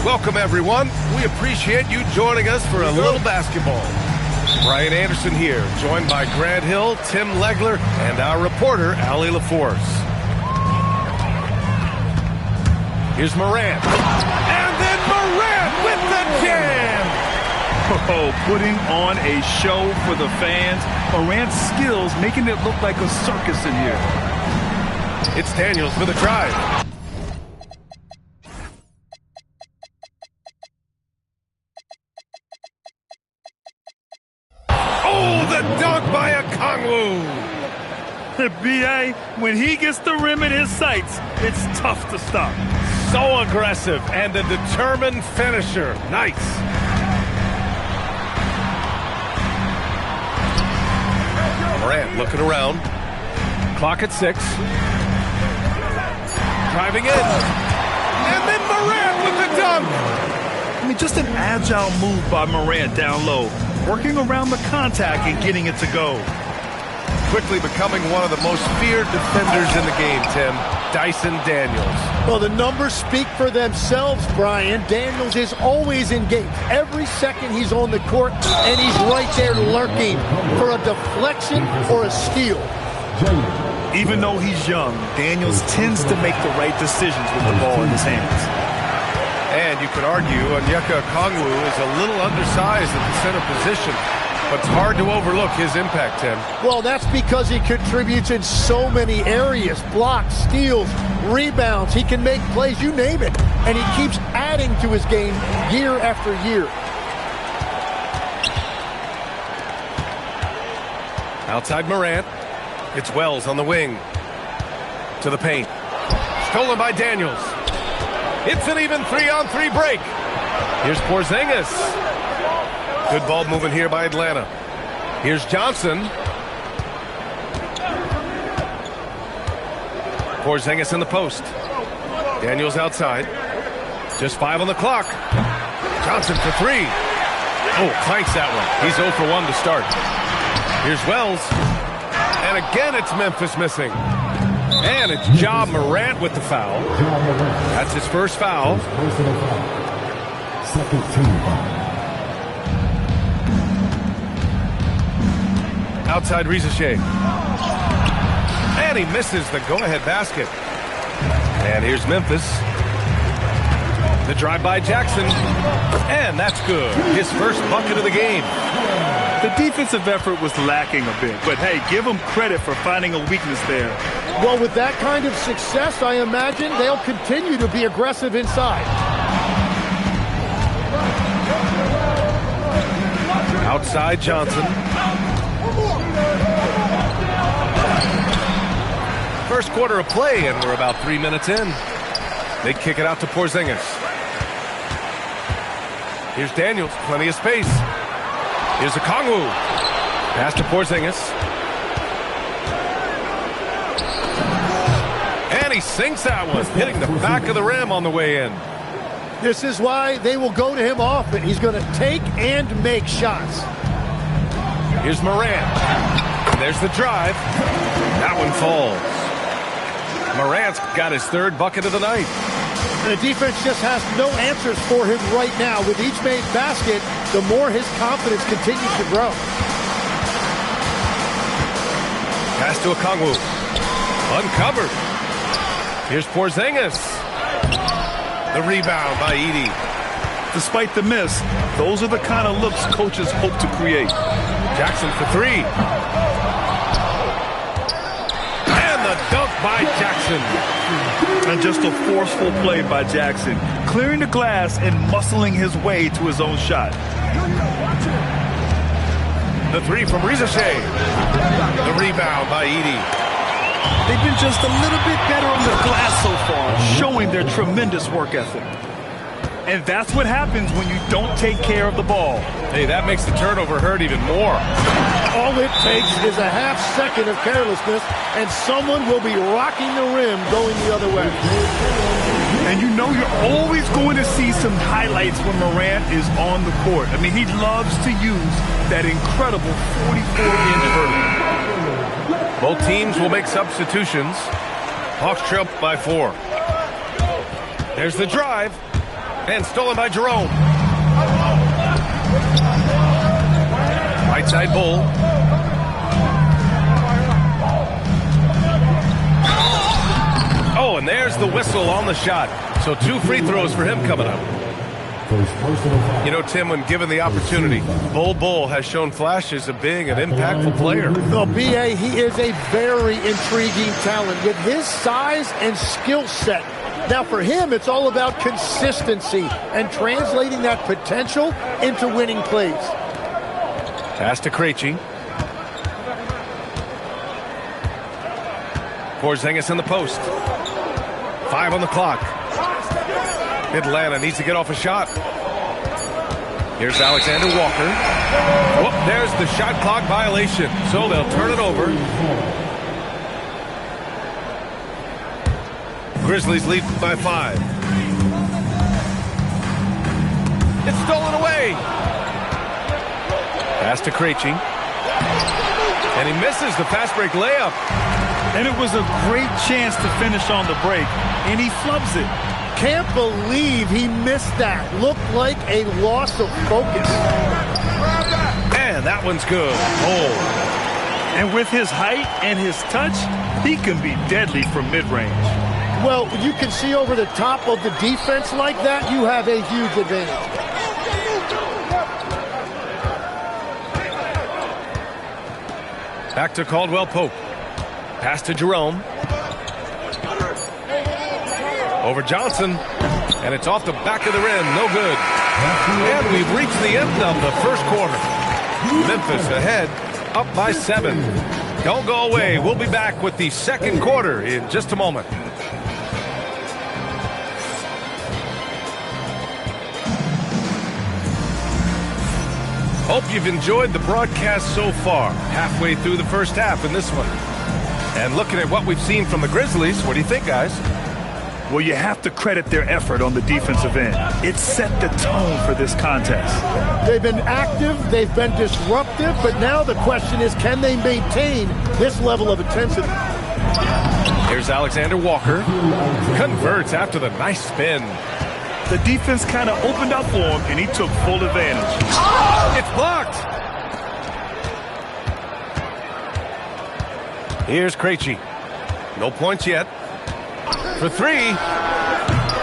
Welcome, everyone. We appreciate you joining us for a little basketball. Brian Anderson here, joined by Grant Hill, Tim Legler, and our reporter, Allie LaForce. Here's Morant. And then Morant with the jam! Oh, putting on a show for the fans. Morant's skills making it look like a circus in here. It's Daniels for the drive. Oh, the dunk by Okongwu. B.A., when he gets the rim in his sights, it's tough to stop. So aggressive and a determined finisher. Nice. Morant looking around. Clock at 6. Driving in. And then Morant with the dunk. I mean, just an agile move by Morant down low, working around the contact and getting it to go. Quickly becoming one of the most feared defenders in the game, Tim. Dyson Daniels. Well, the numbers speak for themselves, Brian. Daniels is always engaged. Every second he's on the court, and he's right there lurking for a deflection or a steal. Even though he's young, Daniels tends to make the right decisions with the ball in his hands. And you could argue Onyeka Okongwu is a little undersized at the center position, but it's hard to overlook his impact, Tim. Well, that's because he contributes in so many areas. Blocks, steals, rebounds. He can make plays, you name it. And he keeps adding to his game year after year. Outside Morant. It's Wells on the wing. To the paint. Stolen by Daniels. It's an even 3-on-3 break. Here's Porzingis. Good ball movement here by Atlanta. Here's Johnson. Porzingis in the post. Daniels outside. Just 5 on the clock. Johnson for 3. Oh, clanks that one. He's 0 for 1 to start. Here's Wells. And again, it's Memphis missing. And it's Ja Morant with the foul. That's his first foul. Second team foul. Outside Rizachet. And he misses the go-ahead basket. And here's Memphis. The drive by Jackson. And that's good. His first bucket of the game. The defensive effort was lacking a bit, but hey, give them credit for finding a weakness there. Well, with that kind of success, I imagine they'll continue to be aggressive inside. Outside Johnson. First quarter of play, and we're about 3 minutes in. They kick it out to Porzingis. Here's Daniels, plenty of space. Here's Okongwu. Pass to Porzingis. And he sinks that one, hitting the back of the rim on the way in. This is why they will go to him often. He's going to take and make shots. Here's Morant. And there's the drive. That one falls. Morant's got his third bucket of the night. And the defense just has no answers for him right now. With each made basket, the more his confidence continues to grow. Pass to Okongwu. Uncovered. Here's Porzingis. The rebound by Edey. Despite the miss, those are the kind of looks coaches hope to create. Jackson for 3. And the dunk by Jackson. And just a forceful play by Jackson, clearing the glass and muscling his way to his own shot. The three from Rizachet. The rebound by Edey. They've been just a little bit better on the glass so far, showing their tremendous work ethic. And that's what happens when you don't take care of the ball. Hey, that makes the turnover hurt even more. All it takes is a half second of carelessness, and someone will be rocking the rim going the other way. And you know you're always going to see some highlights when Morant is on the court. I mean, he loves to use that incredible 44-inch vertical. Both teams will make substitutions. Hawks trail by 4. There's the drive. And stolen by Jerome. Right side Bull. Oh, and there's the whistle on the shot. So 2 free throws for him coming up. You know, Tim, when given the opportunity, Bull has shown flashes of being an impactful player. Well, B.A., he is a very intriguing talent with his size and skill set. Now, for him, it's all about consistency and translating that potential into winning plays. Pass to Krejci. Porzingis in the post. 5 on the clock. Atlanta needs to get off a shot. Here's Alexander Walker. Whoop, there's the shot clock violation. So they'll turn it over. Grizzlies lead by 5. It's stolen away. Pass to Krejci. And he misses the fast break layup. And it was a great chance to finish on the break, and he flubs it. Can't believe he missed that. Looked like a loss of focus. And that one's good. Oh. And with his height and his touch, he can be deadly from mid-range. Well, you can see over the top of the defense like that, you have a huge advantage. Back to Caldwell Pope. Pass to Jerome. Over Johnson. And it's off the back of the rim. No good. And we've reached the end of the first quarter. Memphis ahead, up by 7. Don't go away. We'll be back with the second quarter in just a moment. Hope you've enjoyed the broadcast so far. Halfway through the first half in this one. And looking at what we've seen from the Grizzlies, what do you think, guys? Well, you have to credit their effort on the defensive end. It set the tone for this contest. They've been active, they've been disruptive, but now the question is, can they maintain this level of intensity? Here's Alexander Walker. Converts after the nice spin. The defense kind of opened up for him, and he took full advantage. It's blocked. Here's Krejci. No points yet. For 3.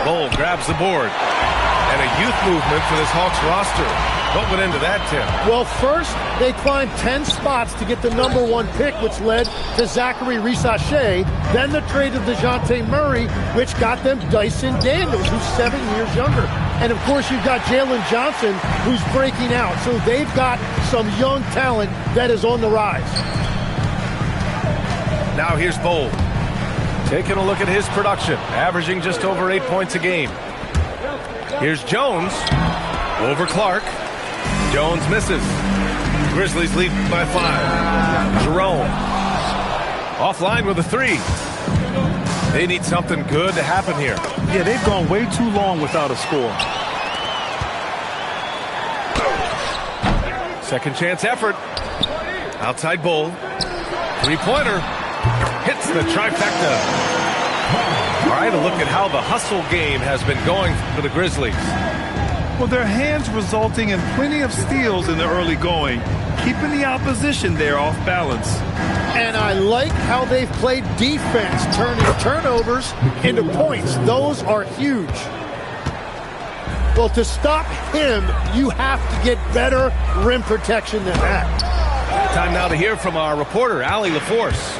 Bull grabs the board. And a youth movement for this Hawks roster. What went into that, Tim? Well, first, they climbed 10 spots to get the #1 pick, which led to Zachary Rizachet. Then the trade of DeJounte Murray, which got them Dyson Daniels, who's 7 years younger. And, of course, you've got Jalen Johnson, who's breaking out. So they've got some young talent that is on the rise. Now here's Bull. Taking a look at his production, averaging just over 8 points a game. Here's Jones. Over Clark. Jones misses. Grizzlies lead by 5. Jerome. Offline with a 3. They need something good to happen here. Yeah, they've gone way too long without a score. Second chance effort. Outside Bull. 3-pointer. Hits the trifecta. All right, a look at how the hustle game has been going for the Grizzlies. Well, their hands resulting in plenty of steals in the early going, keeping the opposition there off balance. And I like how they've played defense, turning turnovers into points. Those are huge. Well, to stop him, you have to get better rim protection than that. Time now to hear from our reporter, Allie LaForce.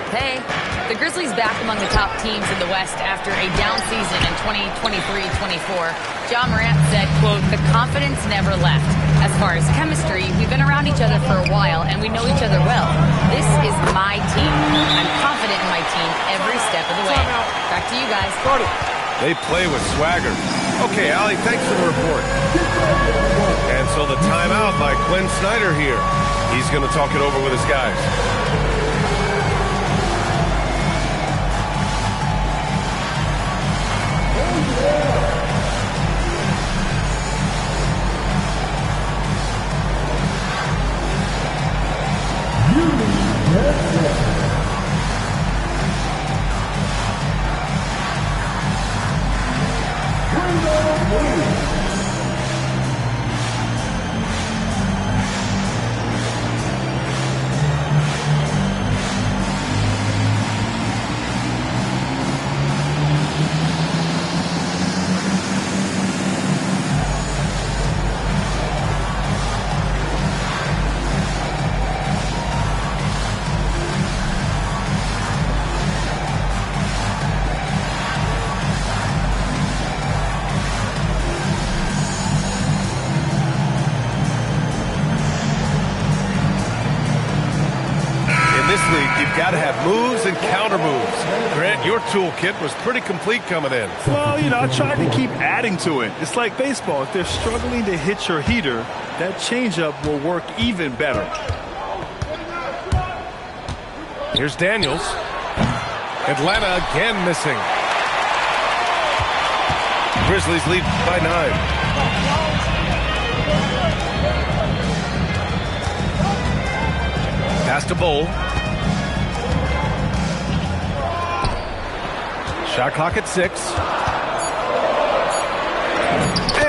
Hey, The Grizzlies back among the top teams in the West after a down season in 2023-24. Ja Morant said, quote, "The confidence never left. As far as chemistry, we've been around each other for a while and we know each other well. This is my team. I'm confident in my team every step of the way." Back to you guys. They play with swagger. Okay, Allie, thanks for the report. And so the timeout by Quinn Snyder here. He's going to talk it over with his guys. Got to have moves and counter moves. Grant, your toolkit was pretty complete coming in. Well, you know, I tried to keep adding to it. It's like baseball. If they're struggling to hit your heater, that changeup will work even better. Here's Daniels. Atlanta again missing. Grizzlies lead by 9. Pass to Bowl. Shot clock at 6.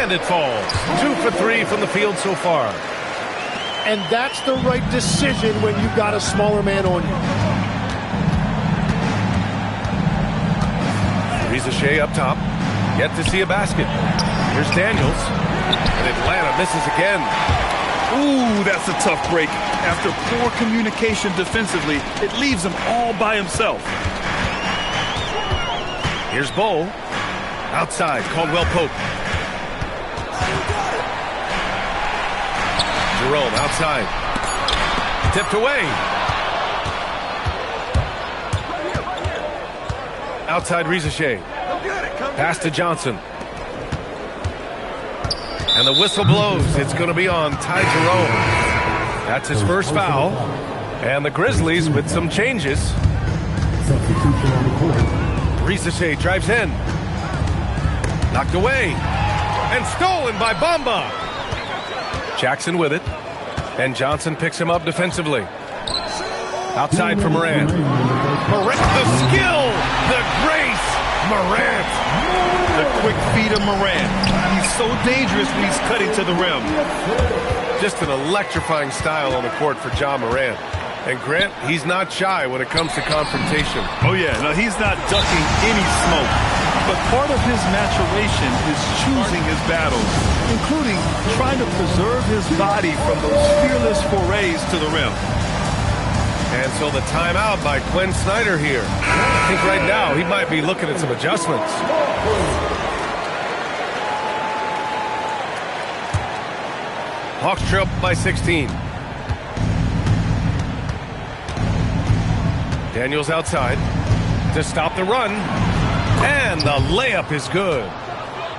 And it falls. 2 for 3 from the field so far. And that's the right decision when you've got a smaller man on you. Reza Shea up top. Yet to see a basket. Here's Daniels. And Atlanta misses again. Ooh, that's a tough break. After poor communication defensively, it leaves him all by himself. Here's Bowl. Outside, Caldwell Pope. Jerome outside. Tipped away. Outside Reza Shea. Pass to Johnson. And the whistle blows. It's going to be on Ty Jerome. That's his first foul. And the Grizzlies with some changes. Substitution on the court. Reza Shea drives in. Knocked away. And stolen by Bamba. Jackson with it. And Johnson picks him up defensively. Outside for Morant. Morant, the skill, the grace, Morant. The quick feet of Morant. He's so dangerous when he's cutting to the rim. Just an electrifying style on the court for Ja Morant. And Grant, he's not shy when it comes to confrontation. Oh yeah, no, he's not ducking any smoke. But part of his maturation is choosing his battles, including trying to preserve his body from those fearless forays to the rim. And so the timeout by Quinn Snyder here. I think right now he might be looking at some adjustments. Hawks trail by 16. Daniels outside to stop the run. And the layup is good.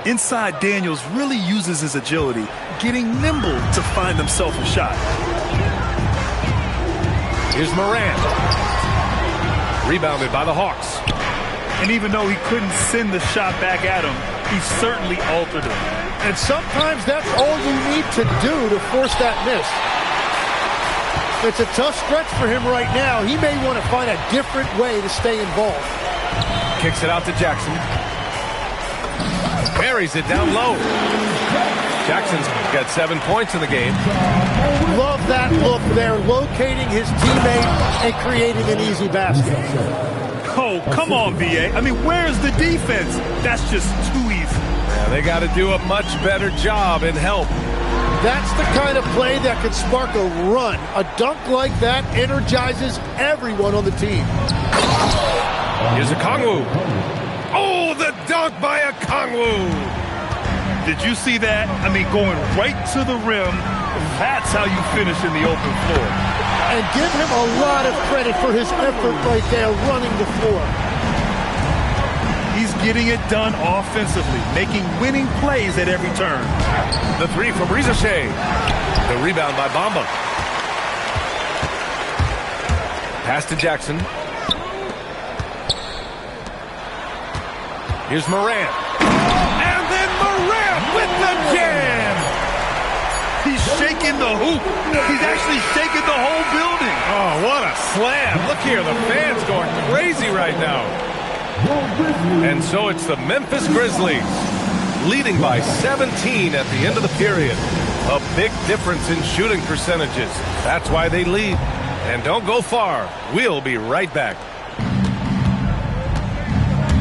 Inside, Daniels really uses his agility, getting nimble to find himself a shot. Here's Morant. Rebounded by the Hawks. And even though he couldn't send the shot back at him, he certainly altered it. And sometimes that's all you need to do to force that miss. It's a tough stretch for him right now. He may want to find a different way to stay involved. Kicks it out to Jackson. Buries it down low. Jackson's got 7 points in the game. Love that look there, locating his teammate and creating an easy basket. Oh, come on, B.A. I mean, where's the defense? That's just too easy. Yeah, they got to do a much better job in help. That's the kind of play that could spark a run. A dunk like that energizes everyone on the team. Here's Okongwu. Oh, the dunk by Okongwu. Did you see that? I mean, going right to the rim. That's how you finish in the open floor. And give him a lot of credit for his effort right there running the floor. He's getting it done offensively, making winning plays at every turn. The three from Risache. The rebound by Bamba. Pass to Jackson. Here's Morant. And then Morant with the jam. He's shaking the hoop. He's actually shaking the whole building. Oh, what a slam. Look here, the fans going crazy right now. And so it's the Memphis Grizzlies leading by 17 at the end of the period. A big difference in shooting percentages. That's why they lead. And don't go far. We'll be right back.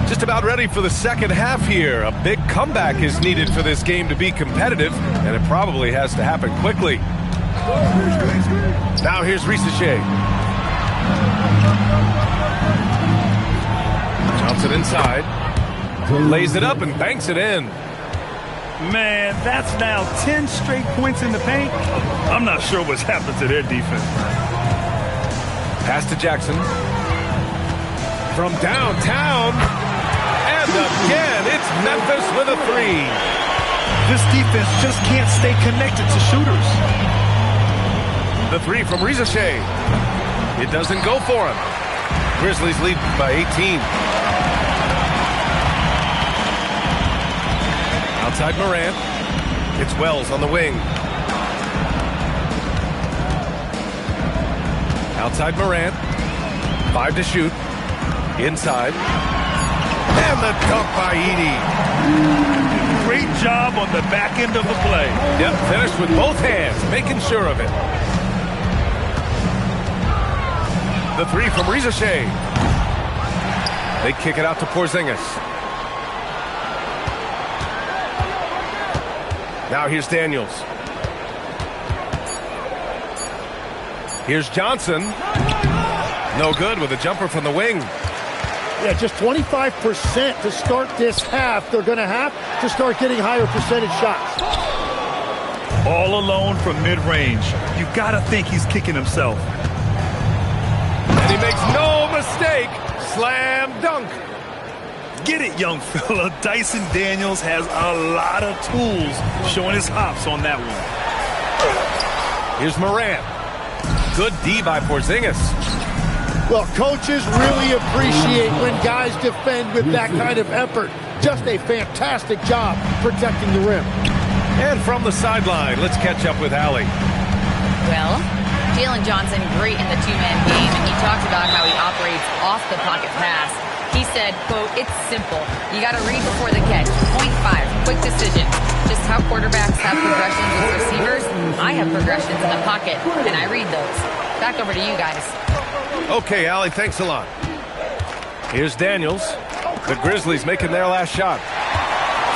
Just about ready for the second half here. A big comeback is needed for this game to be competitive, and it probably has to happen quickly. Now here's Risache. Johnson inside. Lays it up and banks it in. Man, that's now 10 straight points in the paint. I'm not sure what's happened to their defense. Pass to Jackson. From downtown. And again, it's Memphis with a three. This defense just can't stay connected to shooters. The three from Risache. It doesn't go for him. Grizzlies lead by 18. Outside Morant. It's Wells on the wing. Outside Morant. 5 to shoot. Inside. And the dunk by Edey. Great job on the back end of the play. Yep, finished with both hands, making sure of it. The three from Risache. They kick it out to Porzingis. Now here's Daniels. Here's Johnson. No good with a jumper from the wing. Yeah, just 25% to start this half. They're going to have to start getting higher percentage shots. All alone from mid-range. You got to think he's kicking himself. And he makes no mistake. Slam dunk. Get it, young fella. Dyson Daniels has a lot of tools, showing his hops on that one. Here's Morant. Good D by Porzingis. Well, coaches really appreciate when guys defend with that kind of effort. Just a fantastic job protecting the rim. And from the sideline, let's catch up with Allie. Well, Jalen Johnson, great in the two-man game, and he talked about how he operates off the pocket pass. He said, quote, "It's simple. You got to read before the catch. 0.5, quick decision. Just how quarterbacks have progressions with receivers, I have progressions in the pocket, and I read those." Back over to you guys. Okay, Allie, thanks a lot. Here's Daniels. The Grizzlies making their last shot.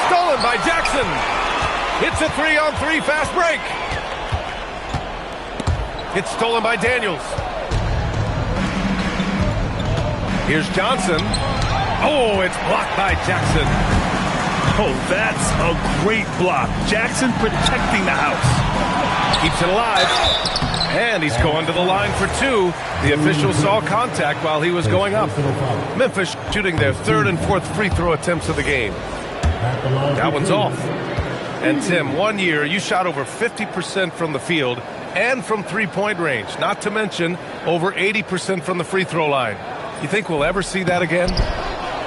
Stolen by Jackson. It's a 3-on-3 fast break. It's stolen by Daniels. Here's Johnson. Oh, it's blocked by Jackson. Oh, that's a great block. Jackson protecting the house. Keeps it alive. And he's going to the line for two. The official saw contact while he was going up. Memphis shooting their third and fourth free throw attempts of the game. That one's off. And Tim, 1 year you shot over 50% from the field and from three-point range. Not to mention over 80% from the free throw line. You think we'll ever see that again?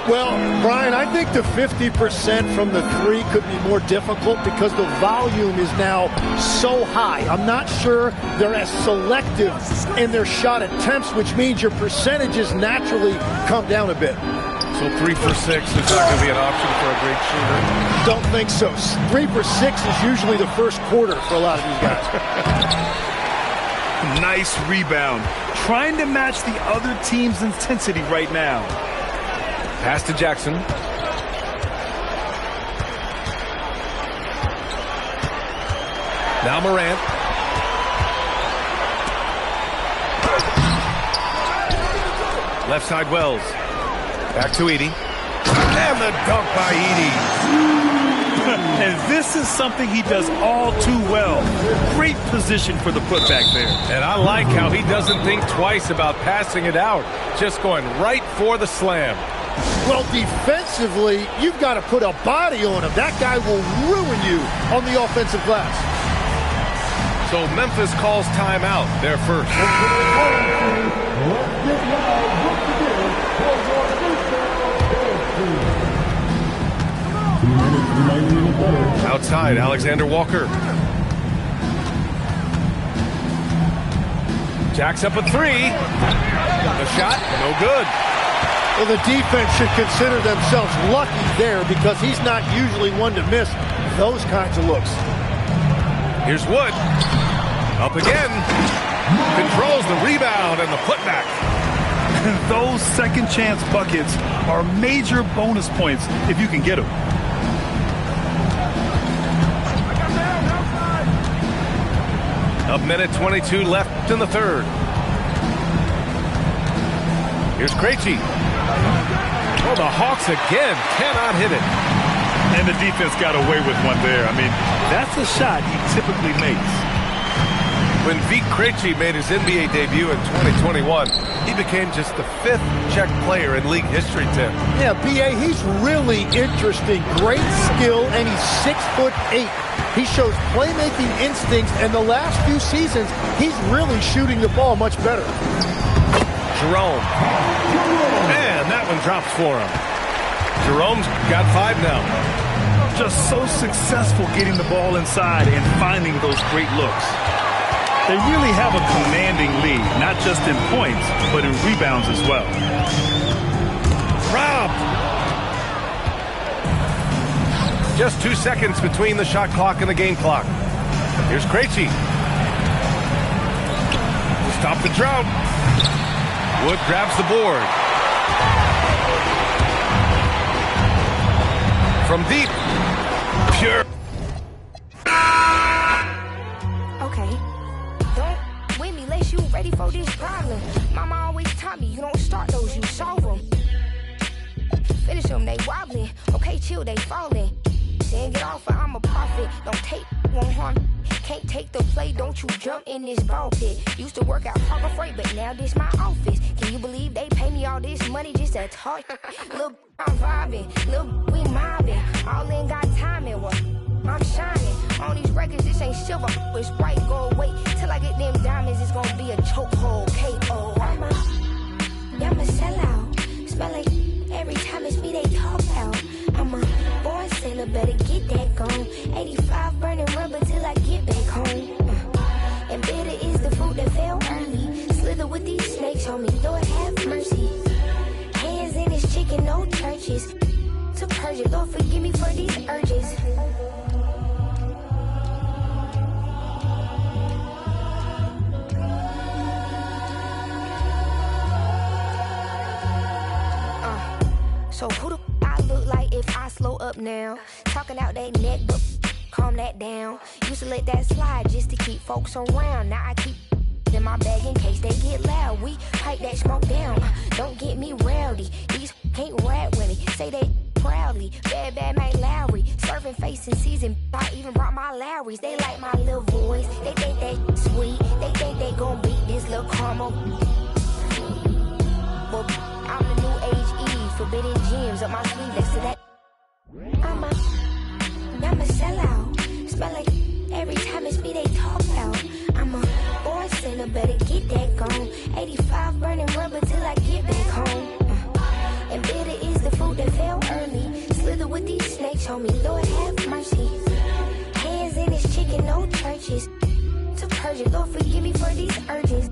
Well, Brian, I think the 50% from the three could be more difficult because the volume is now so high. I'm not sure they're as selective in their shot attempts, which means your percentages naturally come down a bit. So 3 for 6 is not going to be an option for a great shooter? Don't think so. 3 for 6 is usually the first quarter for a lot of these guys. Nice rebound. Trying to match the other team's intensity right now. Pass to Jackson. Now Morant. Left side Wells. Back to Edey. And the dunk by Edey. And this is something he does all too well. Great position for the putback there. And I like how he doesn't think twice about passing it out. Just going right for the slam. Well, defensively, you've got to put a body on him. That guy will ruin you on the offensive glass. So Memphis calls timeout. They're first. Outside, Alexander Walker. Jacks up a three. The shot, no good. Well, the defense should consider themselves lucky there because he's not usually one to miss those kinds of looks. Here's Wood. Up again. Controls the rebound and the putback. Those second chance buckets are major bonus points if you can get them. A minute 22 left in the third. Here's Krejci. Oh, the Hawks again cannot hit it. And the defense got away with one there. I mean, that's a shot he typically makes. When Vít Krejci made his NBA debut in 2021, he became just the 5th Czech player in league history, Tim. Yeah, B.A., he's really interesting. Great skill, and he's 6'8". He shows playmaking instincts, and the last few seasons, he's really shooting the ball much better. Jerome. And that one drops for him. Jerome's got 5 now. Just so successful getting the ball inside and finding those great looks. They really have a commanding lead, not just in points, but in rebounds as well. Robbed. Just 2 seconds between the shot clock and the game clock. Here's Krejci. Stop the drought. Wood grabs the board. From deep. Pure. Okay. Don't win me unless you ready for this problem. Mama always taught me you don't start those, you solve them. Finish them, they wobbling. Okay, chill, they falling. Then get off, I'm a prophet. Don't take, won't harm. Can't take the play, don't you jump in this ball pit. Used to work out Harbor Freight, but now this my office. Can you believe they pay me all this money just to talk? Look, I'm vibing, look, we mobbing. All in got timing, what? I'm shining. On these records, this ain't silver, it's white gold. Wait till I get them diamonds, it's gonna be a chokehold. K.O. I'm a sellout. Smell like every time it's me they talk out. I'm a born sailor, better get that gone. 85 burning rubber till I get back home. And bitter is the fruit that fell early. Slither with these snakes on me, Lord have mercy. Hands in his chicken, no churches. To purge it, Lord forgive me for these urges. So who the I look like if I slow up now? Talking out that neck, but calm that down. Used to let that slide just to keep folks around. Now I keep in my bag in case they get loud. We pipe that smoke down. Don't get me rowdy. These can't rap with me. Say they proudly. Bad Mike Lowry. Serving face in season. I even brought my Lowrys. They like my little voice. They think they sweet. They think they gon' beat this little caramel. Well, I'm the new age Eve. Forbidden gems up my sleeve. Next to that, I'm a sellout. Smell like every time it's me they talk out. I'm a born sinner, better get that gone. 85 burning rubber till I get back home. And bitter is the fruit that fell early. Slither with these snakes on me, Lord have mercy. Hands in his chicken, no churches. To purge it, Lord forgive me for these urges.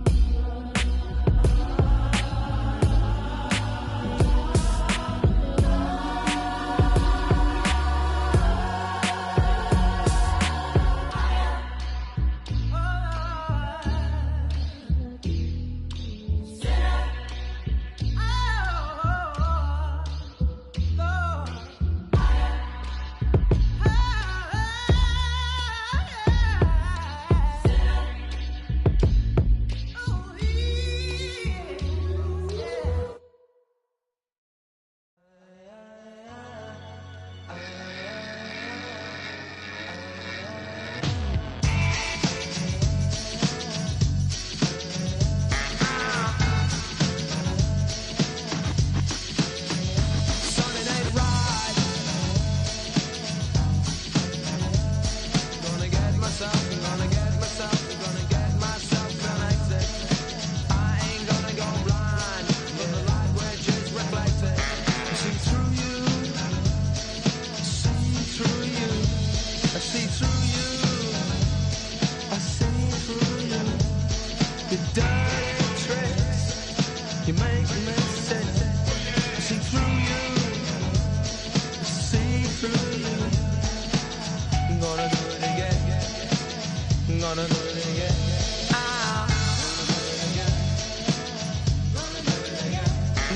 Gonna do it again.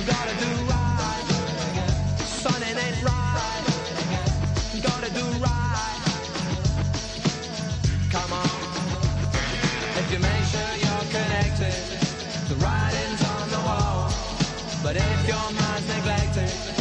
Gotta do right. Son, it ain't right. Gotta do right. Come on. If you make sure you're connected, the writing's on the wall. But if your mind's neglected,